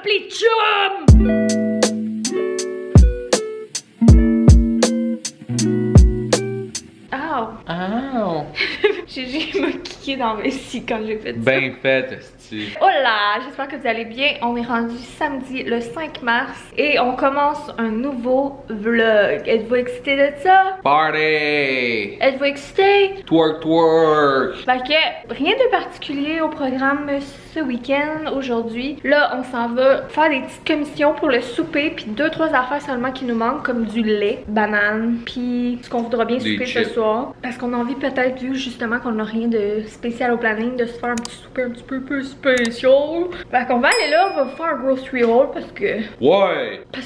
rempli de chum! Ow! J'ai me kické dans le vessie quand j'ai fait ça. Ben fait, esti. Hola, j'espère que vous allez bien. On est rendu samedi le 5 mars et on commence un nouveau vlog. Êtes-vous excité de ça? Party! Êtes-vous excité? Twerk, twerk! Fait que rien de particulier au programme ce week-end aujourd'hui. Là, on s'en va faire des petites commissions pour le souper, puis 2-3 affaires seulement qui nous manquent, comme du lait, banane, puis ce qu'on voudra bien Des souper chips. ce soir. Parce qu'on a envie peut-être, vu justement qu'on n'a rien de spécial au planning, de se faire un petit souper un petit peu plus spécial. Fait qu'on va aller là, on va faire un grocery haul parce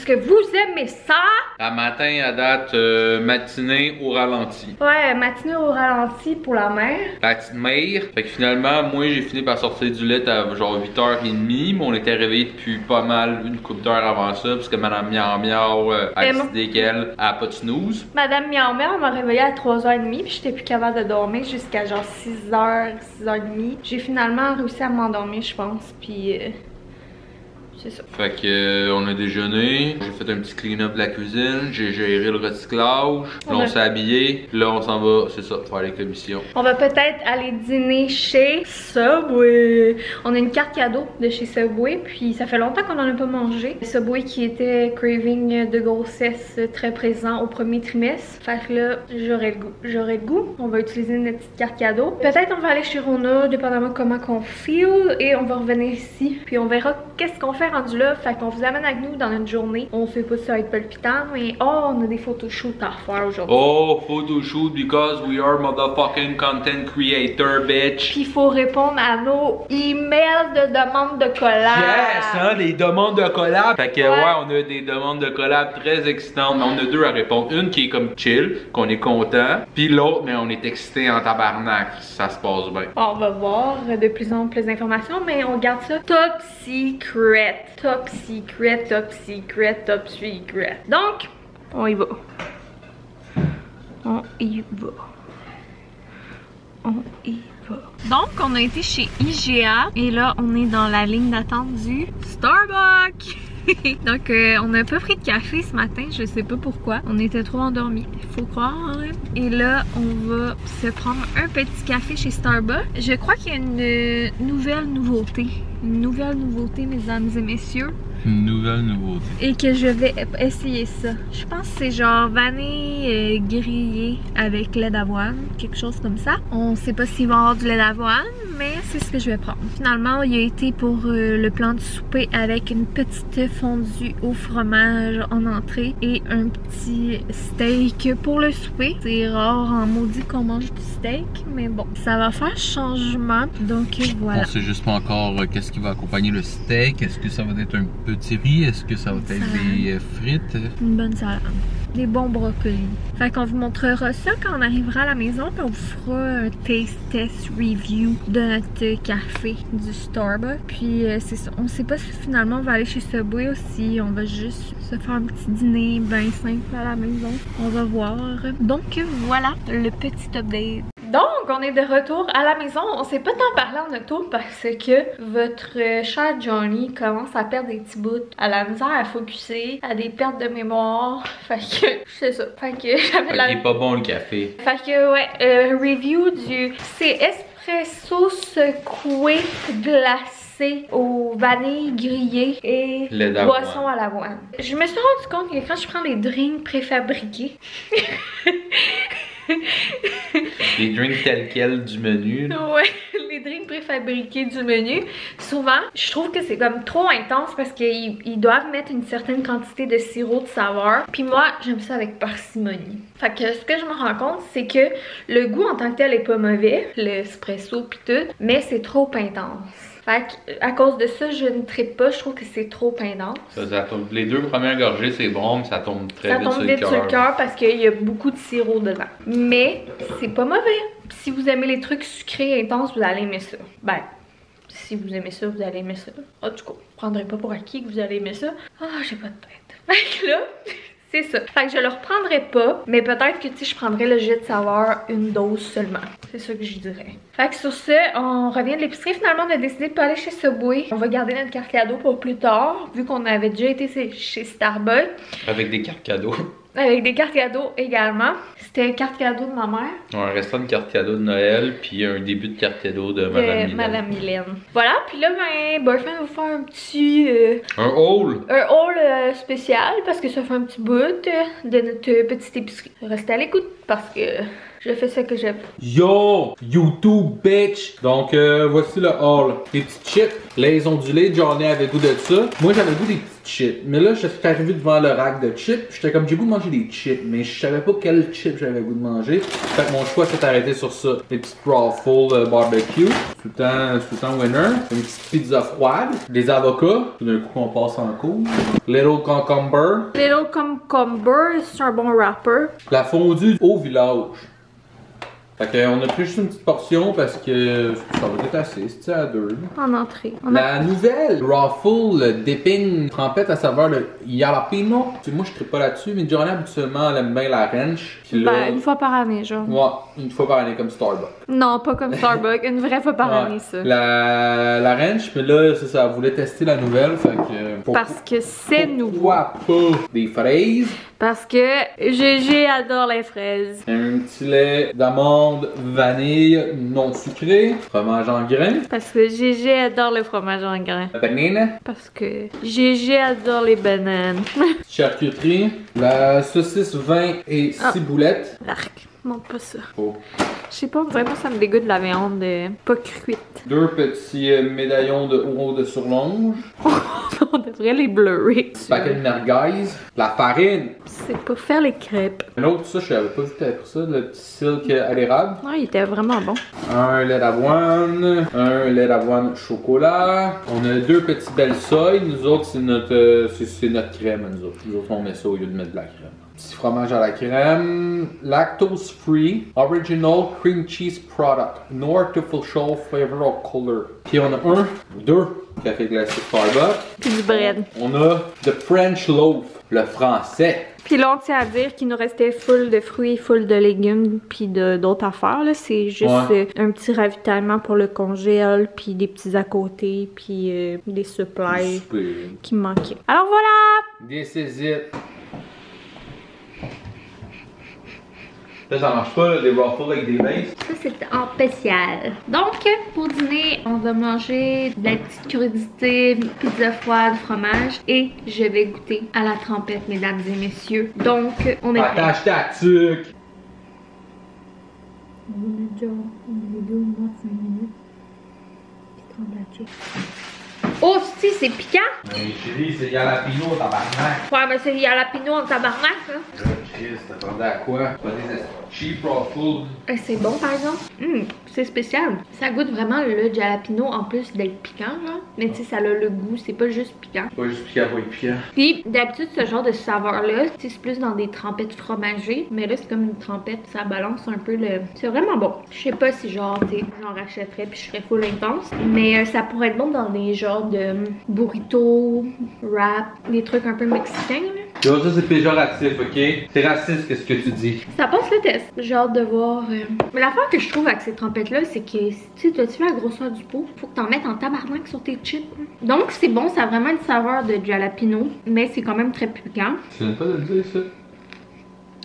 que vous aimez ça. À matin, à date, matinée au ralenti. Ouais, matinée au ralenti pour la mère. La petite mère. Fait que finalement, moi, j'ai fini par sortir du lait à genre 8h30, mais on était réveillés depuis pas mal une couple d'heures avant ça, parce que Madame Miao Miao a décidé qu'elle a pas de snooze. Madame Miao Miao m'a réveillée à 3h30, puis j'étais plus capable de dormir jusqu'à genre 6h, 6h30. J'ai finalement réussi à m'endormir, je pense, puis c'est ça. Fait que on a déjeuné, j'ai fait un petit clean-up de la cuisine, j'ai géré le recyclage, là on s'est habillé, là on s'en va, c'est ça, faire les commissions. On va peut-être aller dîner chez Subway. On a une carte cadeau de chez Subway, puis ça fait longtemps qu'on en a pas mangé. Subway qui était craving de grossesse très présent au premier trimestre. Fait que là, j'aurais le goût. On va utiliser notre petite carte cadeau. Peut-être on va aller chez Rona, dépendamment de comment qu'on feel, et on va revenir ici, puis on verra qu'est-ce qu'on fait rendu là. Fait qu'on vous amène avec nous dans notre journée. On sait pas si ça va être palpitant, mais oh, on a des photoshoots à refaire aujourd'hui. Oh, photoshoot because we are motherfucking content creator, bitch. Puis il faut répondre à nos emails de demande de collab. Yes, hein, des demandes de collab. Fait que ouais, on a des demandes de collab très excitantes, mais on a deux à répondre. Une qui est comme chill, qu'on est content, puis l'autre, mais on est excité en tabarnak. Ça se passe bien. On va voir de plus en plus d'informations, mais on garde ça top secret. Top secret, top secret, top secret. Donc, on y va. On y va. On y va. Donc, on a été chez IGA et là, on est dans la ligne d'attente du Starbucks. Donc, on a pas pris de café ce matin, je sais pas pourquoi. On était trop endormis, faut croire. Hein? Et là, on va se prendre un petit café chez Starbucks. Je crois qu'il y a une nouvelle nouveauté. Une nouvelle nouveauté, mesdames et messieurs. Une nouvelle nouveauté. Et que je vais essayer ça. Je pense que c'est genre vanille grillé avec lait d'avoine, quelque chose comme ça. On sait pas s'il va y avoir du lait d'avoine, mais c'est ce que je vais prendre. Finalement, il a été pour le plan du souper avec une petite fondue au fromage en entrée et un petit steak pour le souper. C'est rare en maudit qu'on mange du steak, mais bon, ça va faire changement. Donc voilà. On sait juste pas encore qu'est-ce qui va accompagner le steak. Est-ce que ça va être un petit riz? Est-ce que ça va être des frites? Une bonne salade. Des bons brocolis. Fait qu'on vous montrera ça quand on arrivera à la maison, puis on vous fera un taste test review de notre café du Starbucks. Puis c'est ça. On sait pas si finalement on va aller chez Subway ou si on va juste se faire un petit dîner bien simple à la maison. On va voir. Donc voilà le petit update. Donc, on est de retour à la maison. On s'est pas tant parlé en auto parce que votre cher Johnny commence à perdre des petits bouts, à la misère à focusser, à des pertes de mémoire. Fait que, c'est ça. Fait que j'avais la... Il est pas bon le café. Fait que, ouais, review du... C'est espresso secoué glacé au vanille grillé et boisson à l'avoine. Je me suis rendu compte que quand je prends les drinks préfabriqués... Les drinks tels quels du menu. Ouais, les drinks préfabriqués du menu. Souvent, je trouve que c'est comme trop intense parce qu'ils doivent mettre une certaine quantité de sirop de saveur. Puis moi, j'aime ça avec parcimonie. Fait que ce que je me rends compte, c'est que le goût en tant que tel est pas mauvais, l'espresso pis tout, mais c'est trop intense. Fait qu'à cause de ça, je ne trippe pas. Je trouve que c'est trop intense. Ça tombe. Les deux premières gorgées, c'est bon, mais ça tombe très vite sur le cœur. Ça tombe vite sur le cœur parce qu'il y a beaucoup de sirop dedans. Mais c'est pas mauvais. Si vous aimez les trucs sucrés intenses, vous allez aimer ça. Ben, si vous aimez ça, vous allez aimer ça. En tout cas, je prendrai pas pour acquis que vous allez aimer ça. Ah, j'ai pas de tête. Fait que là... C'est ça. Fait que je le reprendrai pas, mais peut-être que tu sais, je prendrai le jet de saveur une dose seulement. C'est ça que je dirais. Fait que sur ce, on revient de l'épicerie. Finalement, on a décidé de pas aller chez Subway. On va garder notre carte cadeau pour plus tard, vu qu'on avait déjà été chez Starbucks. Avec des cartes cadeaux. Avec des cartes cadeaux également. C'était une carte cadeau de ma mère. Un restant de carte cadeau de Noël, puis un début de carte cadeau de Madame Mylène. Voilà, puis là, ben, Boyfriend va vous faire un petit... un haul! Un haul spécial, parce que ça fait un petit bout de notre petite épicerie. Restez à l'écoute, parce que... je fais ce que j'aime. Yo! YouTube, bitch! Donc, voici le haul. Des petites chips. Les ondulés, Johnny avait goût de ça. Moi, j'avais goût des petites chips. Mais là, je suis arrivé devant le rack de chips. J'étais comme, j'ai goût de manger des chips. Mais je savais pas quel chip j'avais goût de manger. Fait que mon choix s'est arrêté sur ça. Des petites Ruffles barbecue. Tout le temps winner. Une petite pizza froide. Des avocats. Tout d'un coup, on passe en cours. Little Cucumber. Little Cucumber, c'est un bon rapper. La fondue au village. Fait qu'on a pris juste une petite portion parce que ça va être assez, c'est à deux. En entrée. La nouvelle Ruffle dipping trempette à saveur de jalapeno. Moi je ne pas là-dessus, mais Johnny habituellement elle aime bien la ranch. Ben, une fois par année, genre. Ouais, une fois par année comme Starbucks. Non, pas comme Starbucks, une vraie fois par année, ça. La ranch, mais là, c'est ça, elle voulait tester la nouvelle, fait que... Parce que c'est nouveau. Pourquoi pas des fraises? Parce que GG adore les fraises. Un petit lait d'amande vanille non sucré. Fromage en grains. Parce que GG adore le fromage en grains. La banane. Parce que GG adore les bananes. Charcuterie. La saucisse vin et ciboulette. Arc, montre pas ça. Oh. Je sais pas, vraiment ça me dégoûte la viande pas cuite. Deux petits médaillons de haut de surlonge. On devrait les blurrer. Paquet de merguez. La farine. C'est pour faire les crêpes. Un autre, ça, je savais pas vu que t'avais pris ça, le petit silk à l'érable. Ouais, il était vraiment bon. Un lait d'avoine. Un lait d'avoine chocolat. On a deux petits belles soy. Nous autres, c'est notre crème, nous autres. Nous autres, on met ça au lieu de mettre de la crème. Petit fromage à la crème, lactose free, original cream cheese product, no artificial flavor or color. Puis on a deux café glacé Starbucks. Puis du bread. On a the French loaf, le français. Puis là, on tient à dire qu'il nous restait full de fruits, full de légumes, puis d'autres affaires. C'est juste un petit ravitaillement pour le congèle, puis des petits à côté, puis des supplies qui me manquaient. Alors voilà! This is it. Ça marche pas, là, des Ruffles avec des bases. Ça, c'est en spécial. Donc, pour dîner, on va manger de la petite crudité, pizza froide, fromage. Et je vais goûter à la trempette, mesdames et messieurs. Donc, on est prêts. Attache ta tuque! On va mettre genre une vidéo de moins de 5 minutes. Puis trempe la chick. Oh, si, c'est piquant! Mais chérie, c'est jalapeno, tabarnak! Ouais, mais c'est jalapeno en tabarnak, là. Chris, t'attendais à quoi? Pas des cheap Ruffles. C'est bon, par exemple. C'est spécial. Ça goûte vraiment le jalapeno en plus d'être piquant, là. Mais tu sais, ça a le goût, c'est pas juste piquant. Pas juste piquant pour être piquant. Puis, d'habitude, ce genre de saveur-là, c'est plus dans des trempettes fromagées. Mais là, c'est comme une trempette, ça balance un peu le... C'est vraiment bon. Je sais pas si genre, tu sais, j'en rachèterais puis je serais full intense. Mais ça pourrait être bon dans des genres de burrito, wrap, des trucs un peu mexicains, là. Yo, ça c'est péjoratif, ok? C'est raciste, qu'est-ce que tu dis? Ça passe le test. J'ai hâte de voir. Mais l'affaire que je trouve avec ces trempettes-là, c'est que, tu sais, tu fais la grosseur du pot, faut que t'en mettes en tabarnak sur tes chips. Donc, c'est bon, ça a vraiment une saveur de jalapeno, mais c'est quand même très piquant. Tu viens pas de le dire, ça?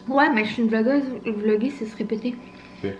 Ouais, mais je suis une vlogueuse. Vlogger, c'est se répéter. Ok.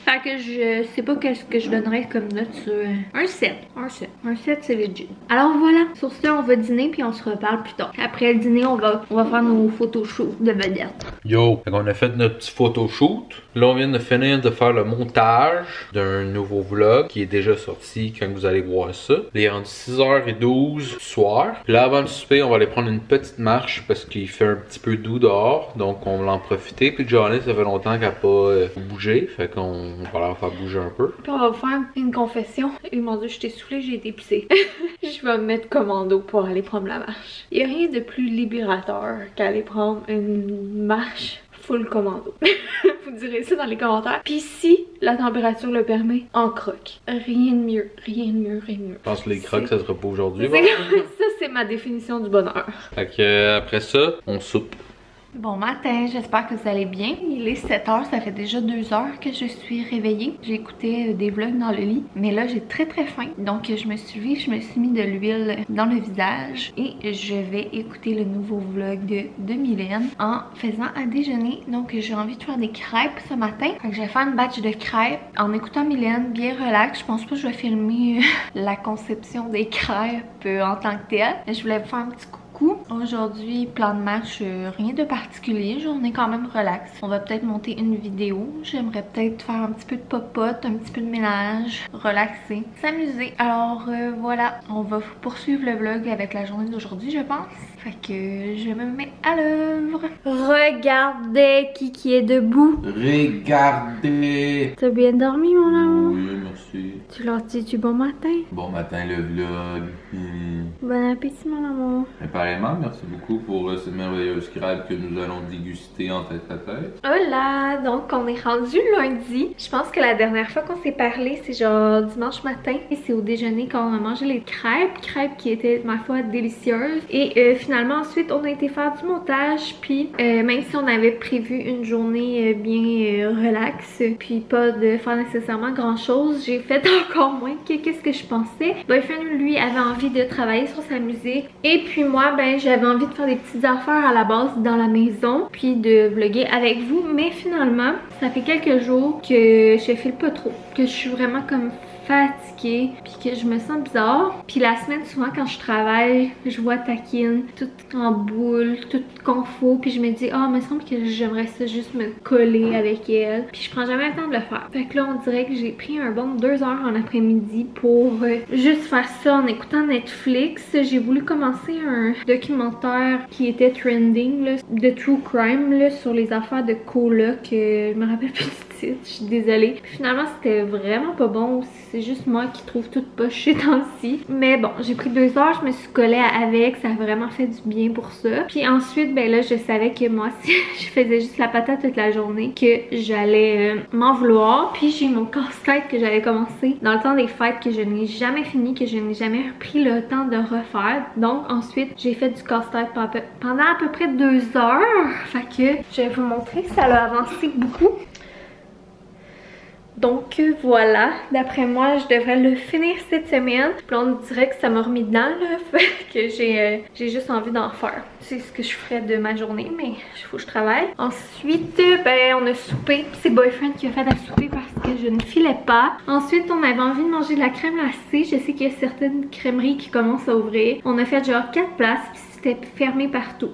Fait que je sais pas qu'est-ce que je donnerais comme note sur un 7. Un 7. Un 7, c'est legit. Alors voilà. Sur ce, on va dîner puis on se reparle plus tard. Après le dîner, on va faire nos photoshoots de vedettes. Yo! On a fait notre petit photoshoot. Là, on vient de finir de faire le montage d'un nouveau vlog qui est déjà sorti quand vous allez voir ça. Il est rendu 6h12 du soir. Puis là, avant le souper, on va aller prendre une petite marche parce qu'il fait un petit peu doux dehors. Donc, on va en profiter. Puis Johnny, ça fait longtemps qu'elle n'a pas bougé. Fait qu'on va la faire bouger un peu. Puis on va faire une confession. Mon Dieu, je t'ai soufflé, j'ai été pissée. Je vais me mettre commando pour aller prendre la marche. Il n'y a rien de plus libérateur qu'aller prendre une marche full commando. Vous direz ça dans les commentaires. Puis si la température le permet, en croque. Rien de mieux, rien de mieux, rien de mieux. Je pense que les crocs, ça sera pas aujourd'hui. Ça, c'est ma définition du bonheur. Fait que après ça, on soupe. Bon matin, j'espère que vous allez bien. Il est 7 h, ça fait déjà 2 heures que je suis réveillée. J'ai écouté des vlogs dans le lit, mais là j'ai très faim. Donc je me suis levée, je me suis mis de l'huile dans le visage et je vais écouter le nouveau vlog de Mylène en faisant à déjeuner. Donc j'ai envie de faire des crêpes ce matin. Donc je vais faire une batch de crêpes en écoutant Mylène, bien relax. Je pense pas que je vais filmer la conception des crêpes en tant que telle. Je voulais vous faire un petit coup. Aujourd'hui, plan de match, rien de particulier, journée quand même relax. On va peut-être monter une vidéo. J'aimerais peut-être faire un petit peu de popote, un petit peu de ménage, relaxer, s'amuser. Alors voilà, on va poursuivre le vlog avec la journée d'aujourd'hui, je pense. Fait que je me mets à l'œuvre. Regardez qui est debout. Regardez. T'as bien dormi, mon amour? Oui, merci. Tu leur dis-tu bon matin? Bon matin, le vlog. Bon appétit, mon amour. Apparemment, merci beaucoup pour ces merveilleuses crêpes que nous allons déguster en tête à tête. Oh là, donc on est rendu lundi. Je pense que la dernière fois qu'on s'est parlé, c'est genre dimanche matin. Et c'est au déjeuner qu'on a mangé les crêpes qui étaient, ma foi, délicieuses. Et finalement, ensuite, on a été faire du montage. Puis, même si on avait prévu une journée bien relax, puis pas de faire nécessairement grand-chose, j'ai fait encore moins que qu'est-ce que je pensais. Boyfriend, lui, avait envie de travailler sur sa musique. Et puis moi, ben, j'avais envie de faire des petites affaires à la base dans la maison, puis de vlogger avec vous. Mais finalement, ça fait quelques jours que je file pas trop, que je suis vraiment comme fatiguée, puis que je me sens bizarre. Puis la semaine, souvent quand je travaille, je vois Taquine toute en boule, toute confo, puis je me dis ah, il me semble que j'aimerais ça juste me coller avec elle, puis je prends jamais le temps de le faire. Fait que là, on dirait que j'ai pris un bon 2 heures en après-midi pour juste faire ça en écoutant Netflix. J'ai voulu commencer un documentaire qui était trending là, de true crime là, sur les affaires de coloc, je me rappelle plus du titre, je suis désolée. Puis finalement, c'était vraiment pas bon. C'est juste moi qui trouve tout poche ces temps-ci. Mais bon, j'ai pris 2 heures, je me suis collée avec, ça a vraiment fait du bien pour ça. Puis ensuite, ben là, je savais que moi, si je faisais juste la patate toute la journée, que j'allais m'en vouloir. Puis j'ai mon casse-tête que j'avais commencé dans le temps des fêtes, que je n'ai jamais fini, que je n'ai jamais pris le temps de refaire. Donc ensuite, j'ai fait du casse-tête pendant à peu près 2 heures. Fait que je vais vous montrer, ça a avancé beaucoup. Donc voilà, d'après moi, je devrais le finir cette semaine. Puis on dirait que ça m'a remis dedans, là, fait que j'ai juste envie d'en faire. C'est ce que je ferais de ma journée, mais il faut que je travaille. Ensuite, ben on a soupé. C'est Boyfriend qui a fait à souper parce que je ne filais pas. Ensuite, on avait envie de manger de la crème glacée. Je sais qu'il y a certaines crèmeries qui commencent à ouvrir. On a fait genre 4 places. C'était fermé partout.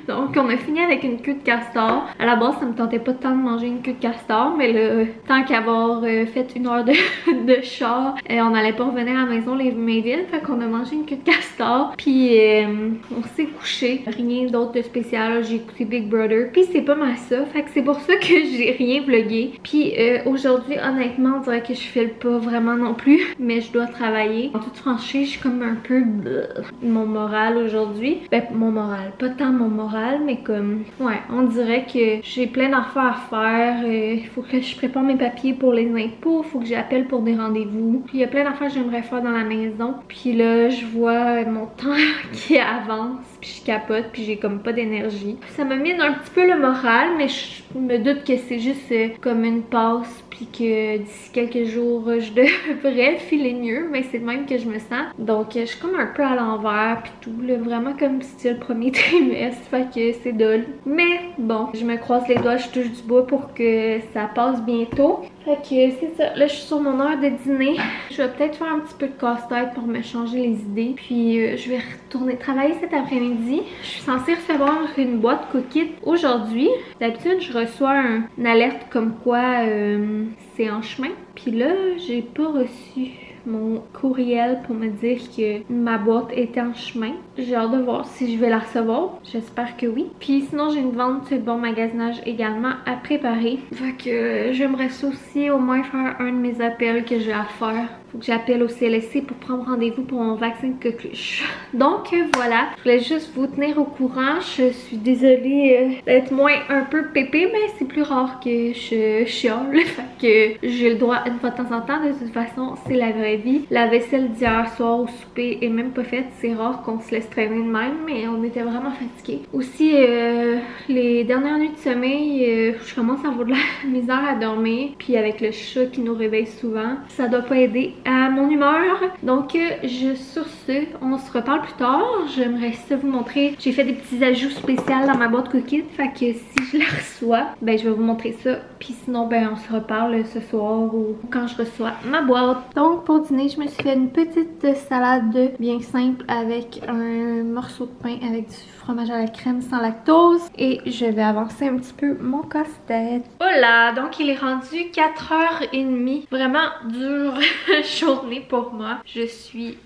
Donc on a fini avec une queue de castor. À la base, ça me tentait pas tant de manger une queue de castor, mais là, tant qu'avoir fait 1 heure de char, on n'allait pas revenir à la maison les mains vides. Fait qu'on a mangé une queue de castor. Puis on s'est couché. Rien d'autre de spécial. J'ai écouté Big Brother. Puis c'est pas mal ça. Fait que c'est pour ça que j'ai rien vlogué. Puis aujourd'hui, honnêtement, on dirait que je file pas vraiment non plus. Mais je dois travailler. En toute franchise, je suis comme un peu mon moral aujourd'hui. Ben, mon moral, pas tant mon moral, mais comme, ouais, on dirait que j'ai plein d'affaires à faire. Il faut que je prépare mes papiers pour les impôts, il faut que j'appelle pour des rendez-vous. Puis il y a plein d'affaires que j'aimerais faire dans la maison. Puis là, je vois mon temps qui avance, puis je capote, puis j'ai comme pas d'énergie. Ça me mine un petit peu le moral, mais je me doute que c'est juste comme une passe, puis que d'ici quelques jours, je devrais filer mieux, mais c'est de même que je me sens. Donc, je suis comme un peu à l'envers, puis tout, là, vraiment comme style premier trimestre, fait que c'est dole. Mais bon, je me croise les doigts, je touche du bois pour que ça passe bientôt. Fait que c'est ça, là je suis sur mon heure de dîner. Je vais peut-être faire un petit peu de casse-tête pour me changer les idées. Puis je vais retourner travailler cet après-midi. Je suis censée recevoir une boîte cookie aujourd'hui. D'habitude je reçois une alerte comme quoi c'est en chemin. Puis là j'ai pas reçu mon courriel pour me dire que ma boîte était en chemin. J'ai hâte de voir si je vais la recevoir. J'espère que oui. Puis sinon, j'ai une vente de bon magasinage également à préparer. Fait que j'aimerais ça aussi au moins faire un de mes appels que j'ai à faire. faut que j'appelle au CLSC pour prendre rendez-vous pour mon vaccin de coqueluche. Donc voilà, je voulais juste vous tenir au courant. Je suis désolée d'être moins un peu pépé, mais c'est plus rare que je chiale. Fait que j'ai le droit une fois de temps en temps. De toute façon, c'est la vraie vie. La vaisselle d'hier soir au souper est même pas faite. C'est rare qu'on se laisse traîner de même, mais on était vraiment fatigués. Aussi, les dernières nuits de sommeil, je commence à avoir de la misère à dormir. Puis avec le chat qui nous réveille souvent, ça doit pas aider à mon humeur. Donc sur ce, on se reparle plus tard. J'aimerais ça vous montrer. J'ai fait des petits ajouts spéciaux dans ma boîte cookie. Fait que si je la reçois, ben je vais vous montrer ça. Puis sinon, ben on se reparle ce soir ou quand je reçois ma boîte. Donc pour dîner, je me suis fait une petite salade bien simple avec un morceau de pain avec du fromage à la crème sans lactose. Et je vais avancer un petit peu mon casse-tête. Voilà, donc il est rendu 4h30. Vraiment dure journée pour moi. Je suis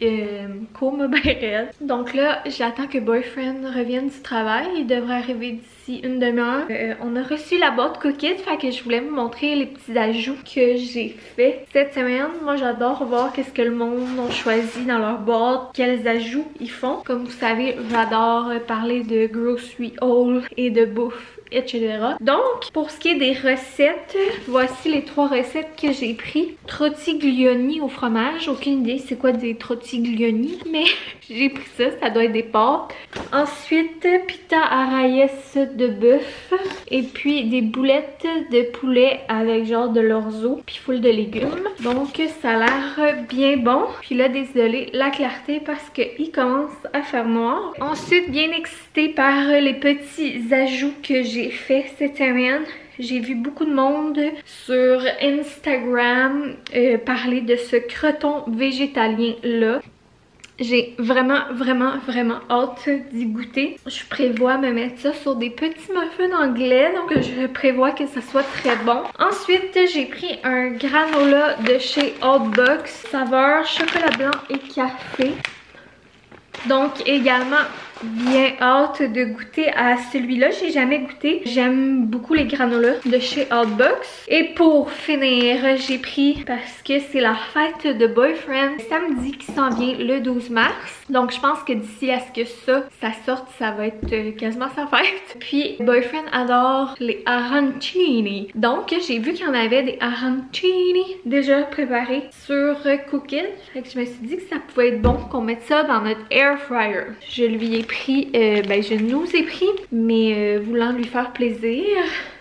comme ben. Donc là, j'attends que Boyfriend revienne du travail. Il devrait arriver d'ici une demi-heure. On a reçu la boîte Cookit, fait que je voulais vous montrer les petits ajouts que j'ai fait cette semaine. Moi, j'adore voir qu'est-ce que le monde a choisi dans leur boîte, quels ajouts ils font. Comme vous savez, j'adore parler de grocery haul et de bouffe, etc. Donc, pour ce qui est des recettes, voici les 3 recettes que j'ai prises. Trotiglioni au fromage. Aucune idée c'est quoi des trotiglioni, mais j'ai pris ça, ça doit être des pâtes. Ensuite, pita arrayes de bœuf. Et puis des boulettes de poulet avec genre de l'orzo, puis full de légumes. Donc, ça a l'air bien bon. Puis là, désolé la clarté parce qu'il commence à faire noir. Ensuite, bien excitée par les petits ajouts que j'ai fait cette semaine. J'ai vu beaucoup de monde sur Instagram parler de ce croton végétalien là. J'ai vraiment hâte d'y goûter. Je prévois me mettre ça sur des petits muffins anglais, donc je prévois que ça soit très bon. Ensuite, j'ai pris un granola de chez Outbox, saveur chocolat blanc et café. Donc également bien hâte de goûter à celui-là. J'ai jamais goûté. J'aime beaucoup les granolas de chez Outbox. Et pour finir, j'ai pris, parce que c'est la fête de Boyfriend samedi qui s'en vient le 12 mars. Donc je pense que d'ici à ce que ça sorte, ça va être quasiment sa fête. Puis Boyfriend adore les arancini. Donc j'ai vu qu'il y en avait des arancini déjà préparés sur Cookit. Fait que je me suis dit que ça pouvait être bon qu'on mette ça dans notre air fryer. Je lui ai pris, je nous ai pris, mais voulant lui faire plaisir,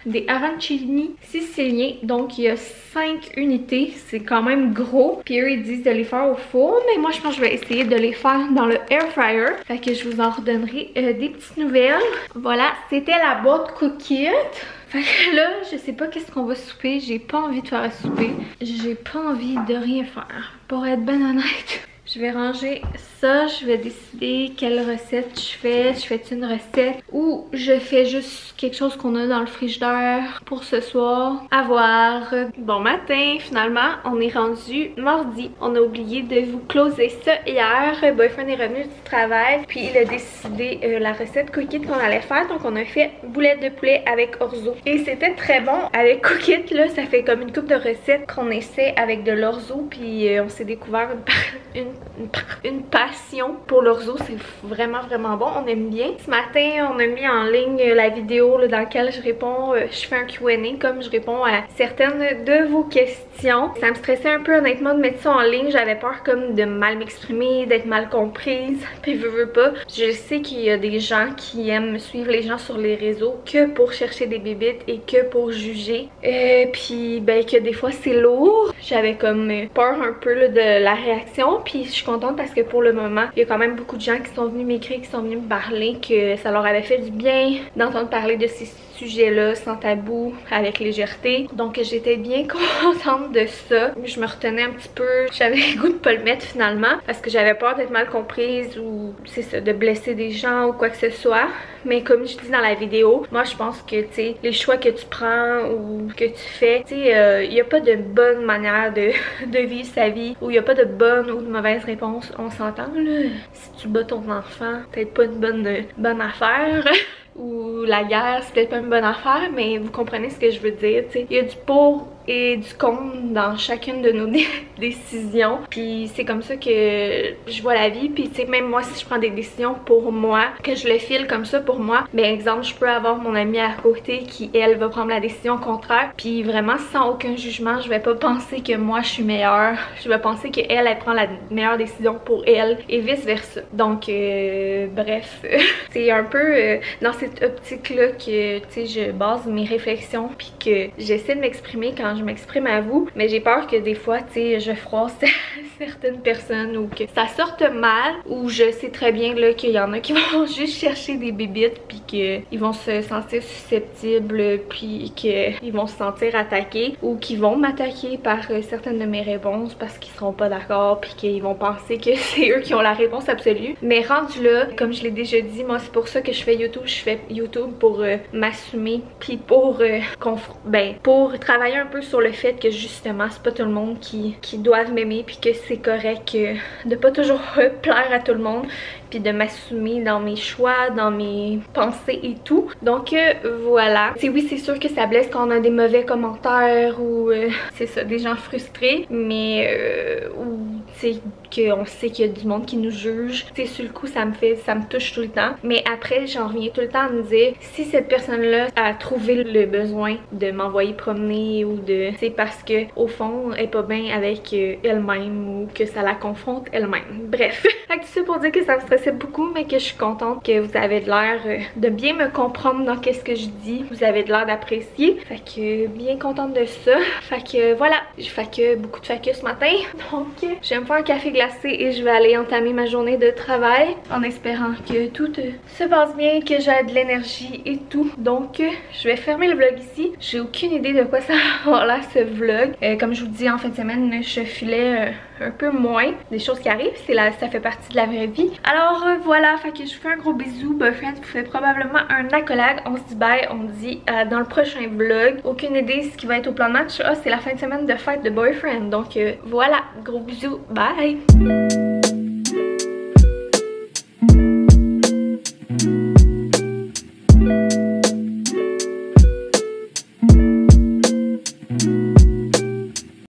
des arancini siciliens. Donc il y a 5 unités, c'est quand même gros. Puis eux ils disent de les faire au four, mais moi je pense que je vais essayer de les faire dans le air fryer. Fait que je vous en redonnerai des petites nouvelles. Voilà, c'était la boîte Cookit. Fait que là, je sais pas qu'est-ce qu'on va souper. J'ai pas envie de faire à souper. J'ai pas envie de rien faire. Pour être ben honnête. Je vais ranger ça, je vais décider quelle recette je fais. Je fais une recette ou je fais juste quelque chose qu'on a dans le frigidaire pour ce soir. À voir. Bon matin, finalement, on est rendu mardi. On a oublié de vous closer ça hier. Boyfriend est revenu du travail, puis il a décidé la recette Cookit qu'on allait faire. Donc on a fait boulettes de poulet avec orzo. Et c'était très bon. Avec Cookit, là, ça fait comme une couple de recettes qu'on essaie avec de l'orzo, puis on s'est découvert une passion pour l'orzo. C'est vraiment bon, on aime bien. Ce matin on a mis en ligne la vidéo là, dans laquelle je réponds, je fais un Q&A comme je réponds à certaines de vos questions. Ça me stressait un peu honnêtement de mettre ça en ligne. J'avais peur comme de mal m'exprimer, d'être mal comprise, puis veux pas. Je sais qu'il y a des gens qui aiment suivre les gens sur les réseaux que pour chercher des bébites et que pour juger, puis ben que des fois c'est lourd. J'avais comme peur un peu là, de la réaction, puis je suis contente parce que pour le moment il y a quand même beaucoup de gens qui sont venus m'écrire, qui sont venus me parler, que ça leur avait fait du bien d'entendre parler de ces sujets-là sans tabou, avec légèreté. Donc j'étais bien contente de ça. Je me retenais un petit peu, j'avais le goût de pas le mettre finalement parce que j'avais peur d'être mal comprise ou c'est ça, de blesser des gens ou quoi que ce soit. Mais comme je dis dans la vidéo, moi je pense que tu sais, les choix que tu prends ou que tu fais, tu sais, il n'y a pas de bonne manière de vivre sa vie, ou il n'y a pas de bonne ou de mauvaise réponse. On s'entend là, si tu bats ton enfant, peut-être pas une bonne affaire. Ou la guerre, c'est peut-être pas une bonne affaire, mais vous comprenez ce que je veux dire, tu sais. Il y a du pour et du compte dans chacune de nos décisions. Puis c'est comme ça que je vois la vie. Puis tu sais, même moi, si je prends des décisions pour moi, que je le file comme ça pour moi, ben exemple, je peux avoir mon amie à côté qui, elle, va prendre la décision contraire. Puis vraiment, sans aucun jugement, je vais pas penser que moi, je suis meilleure. Je vais penser qu'elle, elle prend la meilleure décision pour elle et vice versa. Donc, bref, c'est un peu dans cette optique-là que, tu sais, je base mes réflexions puis que j'essaie de m'exprimer quand je m'exprime à vous. Mais j'ai peur que des fois, tu sais, je froisse certaines personnes ou que ça sorte mal, ou je sais très bien là qu'il y en a qui vont juste chercher des bébites puis qu'ils vont se sentir susceptibles puis qu'ils vont se sentir attaqués, ou qu'ils vont m'attaquer par certaines de mes réponses parce qu'ils seront pas d'accord puis qu'ils vont penser que c'est eux qui ont la réponse absolue. Mais rendu là, comme je l'ai déjà dit, moi c'est pour ça que je fais YouTube. Je fais YouTube pour m'assumer puis pour pour travailler un peu sur le fait que justement c'est pas tout le monde qui doivent m'aimer puis que c'est correct de pas toujours plaire à tout le monde, puis de m'assumer dans mes choix, dans mes pensées et tout. Donc voilà. Oui, c'est sûr que ça blesse quand on a des mauvais commentaires ou c'est ça, des gens frustrés, mais ou tu sais qu'on sait qu'il y a du monde qui nous juge. Tu sais, sur le coup ça me touche tout le temps, mais après j'en reviens tout le temps à me dire, si cette personne-là a trouvé le besoin de m'envoyer promener ou de, c'est parce que au fond elle est pas bien avec elle-même ou que ça la confronte elle-même. Bref, fait que tout ça pour dire que ça me stressait beaucoup, mais que je suis contente que vous avez de l'air de bien me comprendre dans qu'est-ce que je dis. Vous avez de l'air d'apprécier. Fait que bien contente de ça. Fait que voilà, j'ai fait beaucoup de facus ce matin. Donc je vais me faire un café glacé et je vais aller entamer ma journée de travail en espérant que tout se passe bien, que j'ai de l'énergie et tout. Donc je vais fermer le vlog ici. J'ai aucune idée de quoi ça va avoir l'air ce vlog. Comme je vous dis, en fin de semaine, je filais un peu moins des choses qui arrivent. Ça fait partie de la vraie vie. Alors voilà, fait que je vous fais un gros bisou. Boyfriend vous fait probablement un accolade. On se dit bye, on se dit dans le prochain vlog. Aucune idée ce qui va être au plan de match. Ah, c'est la fin de semaine de fête de Boyfriend. Donc voilà, gros bisous, bye!